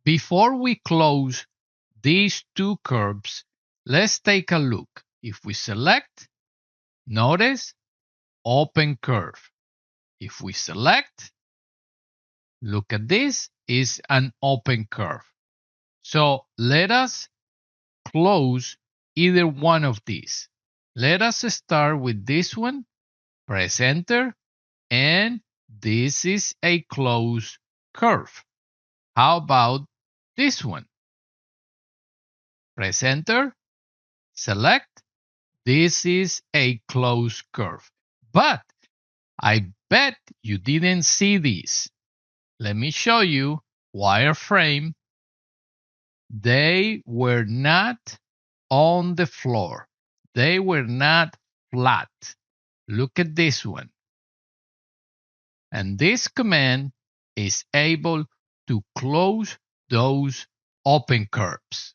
Before we close these two curves, let's take a look. If we select, notice OpenCurve. If we select, look at this, is an OpenCurve. So let us close either one of these. Let us start with this one, press enter, and this is a closed curve. How about this one? Press enter, select, this is a closed curve. But I bet you didn't see these. Let me show you wireframe. They were not on the floor. They were not flat. Look at this one. And this command is able to close those open curves.